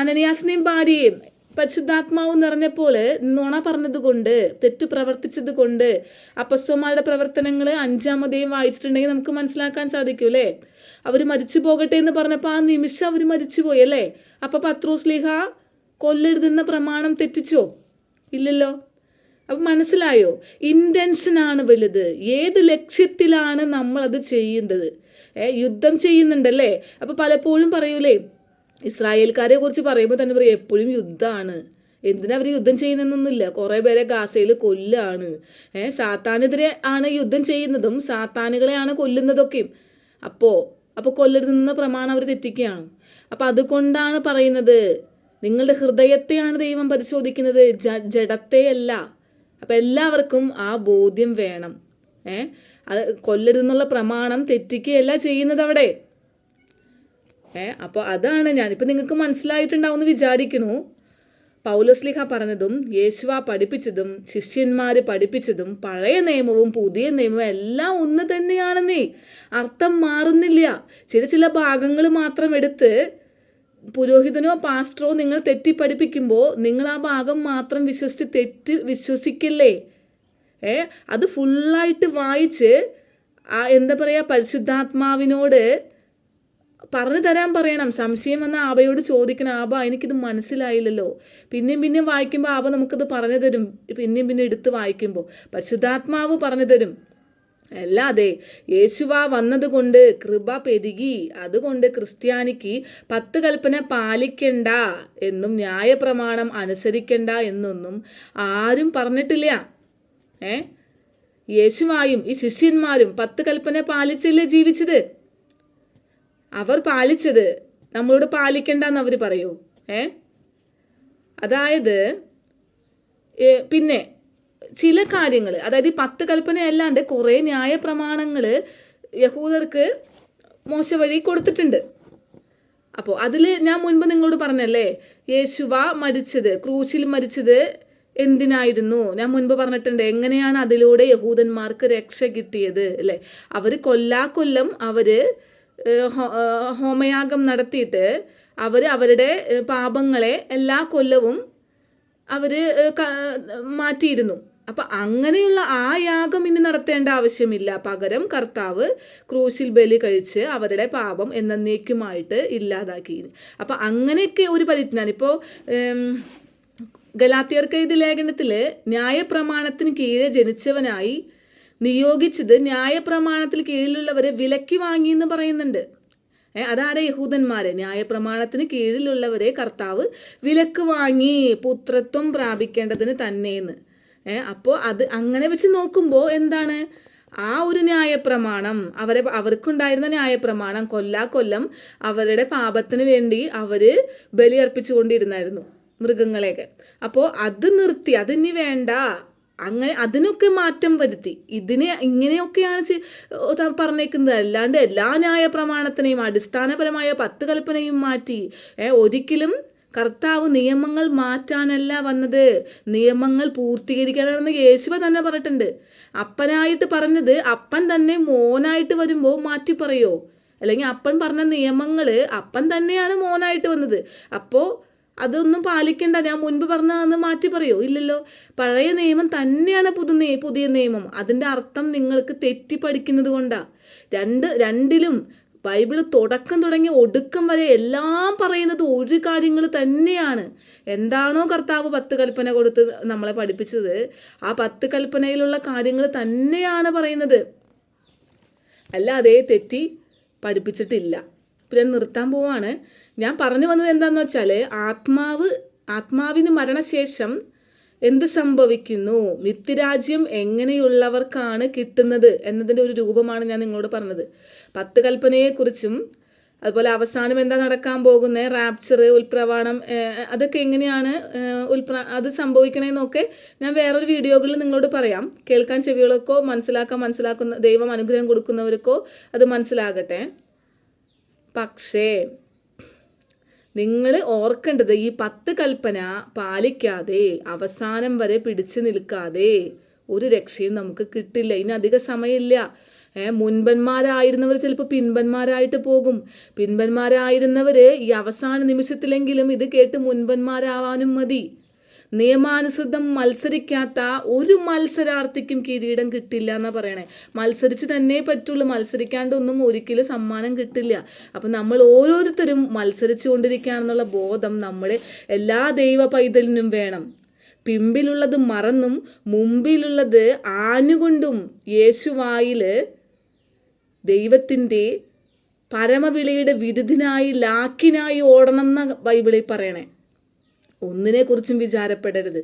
Speaker 1: അനനിയാസിനെയും ഭാര്യയും പരിശുദ്ധാത്മാവ് നിറഞ്ഞപ്പോൾ നുണ പറഞ്ഞത് കൊണ്ട്, തെറ്റ് പ്രവർത്തിച്ചത് കൊണ്ട്, അപ്പസ്തോലന്മാരുടെ പ്രവർത്തനങ്ങൾ 5ാം അധ്യായം വായിച്ചിട്ടുണ്ടെങ്കിൽ നമുക്ക് മനസ്സിലാക്കാൻ സാധിക്കും അല്ലേ. അവർ മരിച്ചു പോകട്ടെ എന്ന് പറഞ്ഞപ്പോൾ ആ നിമിഷം അവർ മരിച്ചുപോയി അല്ലേ. അപ്പോൾ പത്രോസ്ലീഹ കൊല്ലരുതെന്ന പ്രമാണം തെറ്റിച്ചോ? ഇല്ലല്ലോ. അപ്പം മനസ്സിലായോ? ഇൻറ്റൻഷനാണ് വലുത്. ഏത് ലക്ഷ്യത്തിലാണ് നമ്മളത് ചെയ്യുന്നത്? യുദ്ധം ചെയ്യുന്നുണ്ടല്ലേ. അപ്പോൾ പലപ്പോഴും പറയൂലേ, ഇസ്രായേൽക്കാരെ കുറിച്ച് പറയുമ്പോൾ തന്നെ പറയും എപ്പോഴും യുദ്ധമാണ്, എന്തിനാ അവർ യുദ്ധം ചെയ്യുന്നതെന്നൊന്നുമില്ല, കുറേ പേരെ ഗാസയിൽ കൊല്ലാണ്, സാത്താനെതിരെ ആണ് യുദ്ധം ചെയ്യുന്നതും സാത്താനുകളെയാണ് കൊല്ലുന്നതൊക്കെയും. അപ്പോൾ കൊല്ലരുതെന്ന പ്രമാണം അവർ തെറ്റിക്കുകയാണ്. അപ്പോൾ അതുകൊണ്ടാണ് പറയുന്നത്, നിങ്ങളുടെ ഹൃദയത്തെയാണ് ദൈവം പരിശോധിക്കുന്നത്, ജഡത്തെയല്ല. അപ്പം എല്ലാവർക്കും ആ ബോധ്യം വേണം. അത് കൊല്ലരുതെന്നുള്ള പ്രമാണം തെറ്റിക്കുകയല്ല ചെയ്യുന്നത് അവിടെ. അപ്പോൾ അതാണ് ഞാനിപ്പോൾ നിങ്ങൾക്ക് മനസ്സിലായിട്ടുണ്ടാവുമെന്ന് വിചാരിക്കുന്നു. പൗലോസ്ലീഹ പറഞ്ഞതും യേശുവ പഠിപ്പിച്ചതും ശിഷ്യന്മാർ പഠിപ്പിച്ചതും പഴയ നിയമവും പുതിയ നിയമവും എല്ലാം ഒന്ന് തന്നെയാണെന്നേ. അർത്ഥം മാറുന്നില്ല. ചില ഭാഗങ്ങൾ മാത്രം എടുത്ത് പുരോഹിതനോ പാസ്റ്ററോ നിങ്ങൾ തെറ്റി പഠിപ്പിക്കുമ്പോൾ നിങ്ങൾ ആ ഭാഗം മാത്രം വിശ്വസിക്കില്ലേ? അത് ഫുള്ളായിട്ട് വായിച്ച് എന്താ പറയുക, പരിശുദ്ധാത്മാവിനോട് പറഞ്ഞു തരാൻ പറയണം. സംശയം വന്ന ആബയോട് ചോദിക്കണം, ആബ എനിക്കിത് മനസ്സിലായില്ലല്ലോ. പിന്നെയും വായിക്കുമ്പോൾ ആബ നമുക്കത് പറഞ്ഞു തരും. പിന്നെയും എടുത്ത് വായിക്കുമ്പോൾ പരിശുദ്ധാത്മാവ് പറഞ്ഞു തരും. അല്ലാതെ യേശുവ വന്നതുകൊണ്ട് കൃപ പെരുകി, അതുകൊണ്ട് ക്രിസ്ത്യാനിക്ക് 10 കൽപ്പന പാലിക്കണ്ട എന്നും ന്യായപ്രമാണം അനുസരിക്കണ്ട എന്നൊന്നും ആരും പറഞ്ഞിട്ടില്ല. യേശുവായും ഈ ശിഷ്യന്മാരും 10 കൽപ്പന പാലിച്ചല്ലേ ജീവിച്ചത്. അവർ പാലിച്ചത് നമ്മളോട് പാലിക്കണ്ടെന്ന് അവർ പറയൂ? അതായത് പിന്നെ ചില കാര്യങ്ങൾ, അതായത് ഈ 10 കൽപ്പന അല്ലാണ്ട് കുറേ ന്യായപ്രമാണങ്ങൾ യഹൂദർക്ക് മോശ വഴി കൊടുത്തിട്ടുണ്ട്. അപ്പോൾ അതിൽ ഞാൻ മുൻപ് നിങ്ങളോട് പറഞ്ഞല്ലേ, യേശുവ മരിച്ചത്, ക്രൂശിൽ മരിച്ചത് എന്തിനായിരുന്നു? ഞാൻ മുൻപ് പറഞ്ഞിട്ടുണ്ട് എങ്ങനെയാണ് അതിലൂടെ യഹൂദന്മാർക്ക് രക്ഷ കിട്ടിയത് അല്ലേ. അവർ കൊല്ലാക്കൊല്ലം അവർ ഹോമയാഗം നടത്തിയിട്ട് അവരുടെ പാപങ്ങളെ എല്ലാ കൊല്ലവും അവർ മാറ്റിയിരുന്നു. അപ്പം അങ്ങനെയുള്ള ആ യാഗം ഇനി നടത്തേണ്ട ആവശ്യമില്ല. പകരം കർത്താവ് ക്രൂശിൽ ബലി കഴിച്ച് അവരുടെ പാപം എന്നേക്കുമായിട്ട് ഇല്ലാതാക്കി. അപ്പം അങ്ങനെയൊക്കെ ഒരു പരിജ്ഞാനം. ഇപ്പോൾ ഗലാത്യർക്ക് എഴുതിയ ലേഖനത്തിൽ ന്യായപ്രമാണത്തിന് കീഴെ ജനിച്ചവനായി നിയോഗിച്ചത് ന്യായപ്രമാണത്തിൽ കീഴിലുള്ളവരെ വിലക്കി വാങ്ങിയെന്ന് പറയുന്നുണ്ട്. അതാരെ? യഹൂദന്മാരെ. ന്യായപ്രമാണത്തിന് കീഴിലുള്ളവരെ കർത്താവ് വിലക്ക് വാങ്ങി പുത്രത്വം പ്രാപിക്കേണ്ടതിന് തന്നെയെന്ന്. അപ്പോൾ അത് അങ്ങനെ വെച്ച് നോക്കുമ്പോൾ എന്താണ് ആ ഒരു ന്യായപ്രമാണം, അവർക്കുണ്ടായിരുന്ന ന്യായപ്രമാണം കൊല്ലാക്കൊല്ലം അവരുടെ പാപത്തിന് വേണ്ടി അവർ ബലിയർപ്പിച്ചുകൊണ്ടിരുന്നായിരുന്നു മൃഗങ്ങളെയൊക്കെ. അപ്പോൾ അത് നിർത്തി, അതിനി വേണ്ട, അങ്ങനെ അതിനൊക്കെ മാറ്റം വരുത്തി. ഇങ്ങനെയൊക്കെയാണ് പറഞ്ഞേക്കുന്നത്. അല്ലാണ്ട് എല്ലാ ന്യായപ്രമാണത്തിനെയും അടിസ്ഥാനപരമായ 10 കൽപ്പനയും മാറ്റി ഒരിക്കലും കർത്താവ് നിയമങ്ങൾ മാറ്റാനല്ല വന്നത്, നിയമങ്ങൾ പൂർത്തീകരിക്കാനാണെന്ന് യേശുവ തന്നെ പറഞ്ഞിട്ടുണ്ട്. അപ്പനായിട്ട് പറഞ്ഞത് അപ്പൻ തന്നെ മോനായിട്ട് വരുമ്പോൾ മാറ്റി പറയോ? അല്ലെങ്കിൽ അപ്പൻ പറഞ്ഞ നിയമങ്ങൾ അപ്പൻ തന്നെയാണ് മോനായിട്ട് വന്നത്. അപ്പോൾ അതൊന്നും പാലിക്കണ്ട, ഞാൻ മുൻപ് പറഞ്ഞതെന്ന് മാറ്റി പറയോ? ഇല്ലല്ലോ. പഴയ നിയമം തന്നെയാണ് പുതിയ നിയമം. അതിൻ്റെ അർത്ഥം നിങ്ങൾക്ക് തെറ്റി പഠിക്കുന്നത് കൊണ്ടാണ്. രണ്ടിലും ബൈബിള് തുടക്കം തുടങ്ങി ഒടുക്കം വരെ എല്ലാം പറയുന്നത് ഒരു കാര്യങ്ങൾ തന്നെയാണ്. എന്താണോ കർത്താവ് 10 കൽപ്പന കൊടുത്ത് നമ്മളെ പഠിപ്പിച്ചത്, ആ 10 കൽപ്പനയിലുള്ള കാര്യങ്ങൾ തന്നെയാണ് പറയുന്നത്. അല്ലാതെ തെറ്റി പഠിപ്പിച്ചിട്ടില്ല. പിന്നെ നിർത്താൻ പോവാണ്. ഞാൻ പറഞ്ഞു വന്നത് എന്താണെന്ന് വെച്ചാൽ, ആത്മാവിന് മരണശേഷം എന്ത് സംഭവിക്കുന്നു, നിത്യരാജ്യം എങ്ങനെയുള്ളവർക്കാണ് കിട്ടുന്നത് എന്നതിൻ്റെ ഒരു രൂപമാണ് ഞാൻ നിങ്ങളോട് പറഞ്ഞത്. 10 കൽപ്പനയെക്കുറിച്ചും അതുപോലെ അവസാനം എന്താ നടക്കാൻ പോകുന്നത്, റാപ്ചർ, ഉൽപ്രവാണം, അതൊക്കെ എങ്ങനെയാണ് അത് സംഭവിക്കണമെന്നൊക്കെ ഞാൻ വേറൊരു വീഡിയോകളിൽ നിങ്ങളോട് പറയാം. കേൾക്കാൻ ചെവികൾക്കോ മനസ്സിലാക്കുന്ന ദൈവം അനുഗ്രഹം കൊടുക്കുന്നവർക്കോ അത് മനസ്സിലാകട്ടെ. പക്ഷേ നിങ്ങൾ ഓർക്കേണ്ടത്, ഈ 10 കൽപ്പന പാലിക്കാതെ അവസാനം വരെ പിടിച്ചു നിൽക്കാതെ ഒരു രക്ഷയും നമുക്ക് കിട്ടില്ല. ഇനി അധിക സമയമില്ല. മുൻപന്മാരായിരുന്നവർ ചിലപ്പോൾ പിൻപന്മാരായിട്ട് പോകും. പിൻപന്മാരായിരുന്നവർ ഈ അവസാന നിമിഷത്തിലെങ്കിലും ഇത് കേട്ട് മുൻപന്മാരാവാനും മതി. നിയമാനുസൃതം മത്സരിക്കാത്ത ഒരു മത്സരാർത്ഥിക്കും കിരീടം കിട്ടില്ല എന്നാണ് പറയണേ. മത്സരിച്ച് തന്നെ പറ്റുള്ളൂ, മത്സരിക്കാണ്ടൊന്നും ഒരിക്കലും സമ്മാനം കിട്ടില്ല. അപ്പം നമ്മൾ ഓരോരുത്തരും മത്സരിച്ചു കൊണ്ടിരിക്കുകയാണെന്നുള്ള ബോധം നമ്മുടെ എല്ലാ ദൈവ പൈതലിനും വേണം. പിമ്പിലുള്ളത് മറന്നും മുമ്പിലുള്ളത് ആഞ്ഞുകൊണ്ടും യേശുവായിൽ ദൈവത്തിൻ്റെ പരമവിളിയുടെ വിരുദിനായി ലാക്കിനായി ഓടണം എന്ന ബൈബിളിൽ പറയണേ. ഒന്നിനെക്കുറിച്ചും വിചാരപ്പെടരുത്.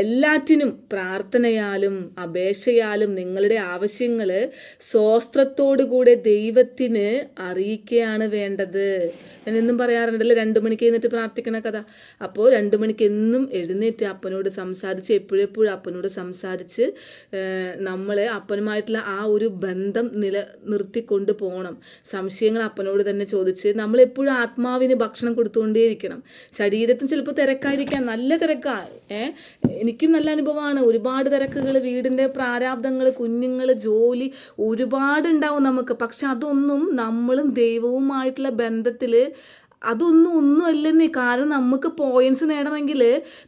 Speaker 1: എല്ലാറ്റിനും പ്രാർത്ഥനയാലും അപേക്ഷയാലും നിങ്ങളുടെ ആവശ്യങ്ങൾ സ്വസ്ത്രത്തോടുകൂടെ ദൈവത്തിന് അറിയിക്കുകയാണ് വേണ്ടത്. ഞാൻ എന്നും പറയാറുണ്ടല്ലോ 2 മണിക്ക് എഴുന്നേറ്റ് പ്രാർത്ഥിക്കണ കഥ. അപ്പോൾ 2 മണിക്ക് എന്നും എഴുന്നേറ്റ് അപ്പനോട് സംസാരിച്ച് എപ്പോഴെപ്പോഴും അപ്പനോട് സംസാരിച്ച് നമ്മൾ അപ്പനുമായിട്ടുള്ള ആ ഒരു ബന്ധം നിർത്തിക്കൊണ്ട് പോകണം. സംശയങ്ങൾ അപ്പനോട് തന്നെ ചോദിച്ച് നമ്മളെപ്പോഴും ആത്മാവിന് ഭക്ഷണം കൊടുത്തുകൊണ്ടേയിരിക്കണം. ശരീരത്തിന് ചിലപ്പോൾ തിരക്കായിരിക്കാം, നല്ല തിരക്കാണ്. എനിക്കും നല്ല അനുഭവമാണ്. ഒരുപാട് തിരക്കുകൾ, വീടിൻ്റെ പ്രാരാബ്ദങ്ങൾ, കുഞ്ഞുങ്ങൾ, ജോലി ഒരുപാടുണ്ടാവും നമുക്ക്. പക്ഷെ അതൊന്നും നമ്മളും ദൈവവുമായിട്ടുള്ള ബന്ധത്തിൽ ഒന്നും അല്ലെന്നേ. കാരണം നമുക്ക് പോയിൻറ്റ്സ് നേടണമെങ്കിൽ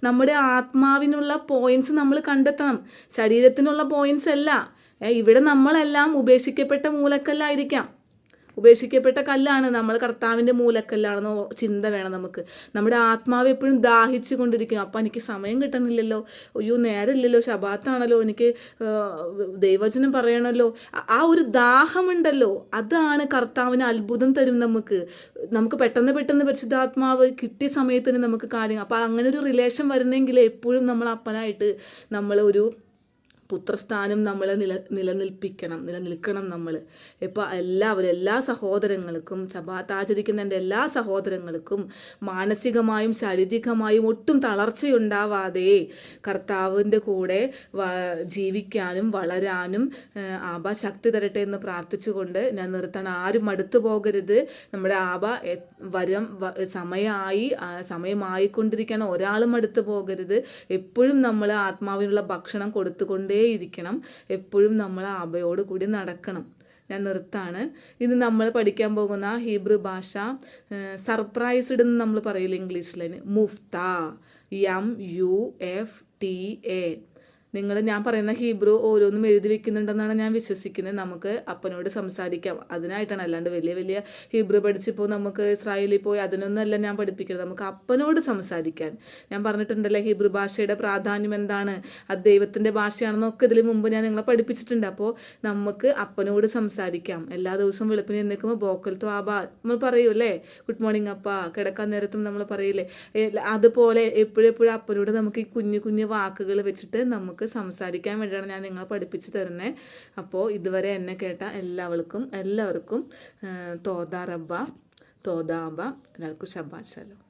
Speaker 1: നമ്മുടെ ആത്മാവിനുള്ള പോയിൻറ്റ്സ് നമ്മൾ കണ്ടെത്തണം, ശരീരത്തിനുള്ള പോയിൻറ്റ്സ് അല്ല. ഇവിടെ നമ്മളെല്ലാം ഉപേക്ഷിക്കപ്പെട്ട മൂലക്കല്ലായിരിക്കാം, ഉപേക്ഷിക്കപ്പെട്ട കല്ലാണ്, നമ്മൾ കർത്താവിൻ്റെ മൂലക്കല്ലാണെന്നോ ചിന്ത വേണം നമുക്ക്. നമ്മുടെ ആത്മാവ് എപ്പോഴും ദാഹിച്ചു കൊണ്ടിരിക്കും. അപ്പം എനിക്ക് സമയം കിട്ടണില്ലല്ലോ, അയ്യോ നേരമില്ലല്ലോ, ശബാത്താണല്ലോ, എനിക്ക് ദൈവവചനം പറയണമല്ലോ. ആ ഒരു ദാഹമുണ്ടല്ലോ, അതാണ് കർത്താവിന് അത്ഭുതം തരും നമുക്ക് പെട്ടെന്ന് പരിശുദ്ധാത്മാവ് കിട്ടിയ സമയത്തിന് നമുക്ക് കാര്യങ്ങൾ. അപ്പോൾ അങ്ങനെ ഒരു റിലേഷൻ വരണമെങ്കിൽ എപ്പോഴും നമ്മൾ അപ്പനായിട്ട് നമ്മൾ ഒരു പുത്രസ്ഥാനം നമ്മൾ നിലനിൽക്കണം നമ്മൾ. ഇപ്പോൾ എല്ലാ സഹോദരങ്ങൾക്കും, ശബാത്ത് ആചരിക്കുന്ന എൻ്റെ എല്ലാ സഹോദരങ്ങൾക്കും മാനസികമായും ശാരീരികമായും ഒട്ടും തളർച്ചയുണ്ടാവാതെ കർത്താവിൻ്റെ കൂടെ ജീവിക്കാനും വളരാനും ആബ ശക്തി തരട്ടെ എന്ന് പ്രാർത്ഥിച്ചുകൊണ്ട് ഞാൻ നിർത്തണം. ആരും മടുത്തു പോകരുത്. നമ്മുടെ ആബ സമയമായിക്കൊണ്ടിരിക്കണം. ഒരാളും മടുത്തു പോകരുത്. എപ്പോഴും നമ്മൾ ആത്മാവിനുള്ള ഭക്ഷണം കൊടുത്തുകൊണ്ടേ ഇരിക്കണം. എപ്പോഴും നമ്മൾ ആബയോട് കൂടി നടക്കണം. ഞാൻ നിർത്താണ്. ഇത് നമ്മൾ പഠിക്കാൻ പോകുന്ന ഹീബ്രു ഭാഷ സർപ്രൈസ്ഡ് എന്ന് നമ്മൾ പറയില്ല ഇംഗ്ലീഷിൽ, മുഫ്ത, MUFTA. ഞാൻ പറയുന്ന ഹീബ്രു ഓരോന്നും എഴുതി വെക്കുന്നുണ്ടെന്നാണ് ഞാൻ വിശ്വസിക്കുന്നത്. നമുക്ക് അപ്പനോട് സംസാരിക്കാം, അതിനായിട്ടാണ്. അല്ലാണ്ട് വലിയ ഹീബ്രു പഠിച്ചിപ്പോൾ നമുക്ക് ഇസ്രായേലിൽ പോയി അതിനൊന്നല്ല ഞാൻ പഠിപ്പിക്കുന്നത്. നമുക്ക് അപ്പനോട് സംസാരിക്കാൻ. ഞാൻ പറഞ്ഞിട്ടുണ്ടല്ലോ ഹീബ്രു ഭാഷയുടെ പ്രാധാന്യം എന്താണ്, അത് ദൈവത്തിൻ്റെ ഭാഷയാണെന്നൊക്കെ ഇതിൽ മുമ്പ് ഞാൻ നിങ്ങളെ പഠിപ്പിച്ചിട്ടുണ്ട്. അപ്പോൾ നമുക്ക് അപ്പനോട് സംസാരിക്കാം. എല്ലാ ദിവസവും വെളുപ്പിന് എഴുന്നേൽക്കുമ്പോൾ ബോക്കൽത്തോ ആബാ നമ്മൾ പറയൂല്ലേ, ഗുഡ് മോർണിംഗ് അപ്പ. കിടക്കാൻ നേരത്തും നമ്മൾ പറയില്ലേ. അതുപോലെ എപ്പോഴെപ്പോഴും അപ്പനോട് നമുക്ക് ഈ കുഞ്ഞു വാക്കുകൾ വെച്ചിട്ട് നമുക്ക് സംസാരിക്കാൻ വേണ്ടിയാണ് ഞാൻ നിങ്ങളെ പഠിപ്പിച്ചു തരുന്നത്. അപ്പോൾ ഇതുവരെ എന്നെ കേട്ട എല്ലാവർക്കും തോദാ റബ്ബ, തോദാ അബ, എല്ലാവർക്കും ശബ്ബാത്ത് ശലോം.